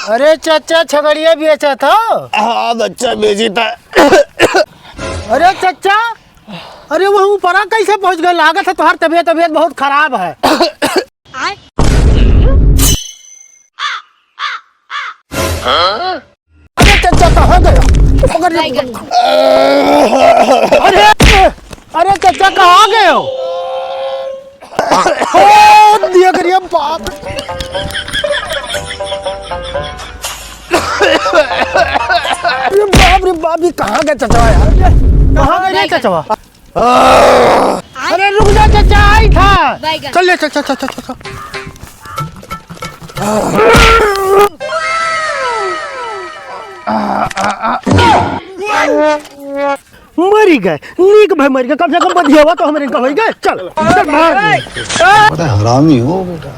अरे चाचा छगड़िया बेचा था। हाँ बच्चा बेची था। अरे चाचा, अरे वो ऊपरा कैसे पहुंच गए? लागत है तुम्हारी तबीयत बहुत खराब है। अरे चाचा कहाँ गए? पकड़ अरे अरे चाचा कहाँ गए हो? दिया करिए बाप। अरे बाप रे बाप, ये कहाँ गए चाचा यार? कहाँ गए चाचा? अरे रुक जा चाचा, आई था। चल चाचा चाचा चाचा। मरी गए, नीक भाई मर गए, कम से कम बधिया हुआ तो हमारे गए। चल चल, बड़ा हरामी हो बेटा।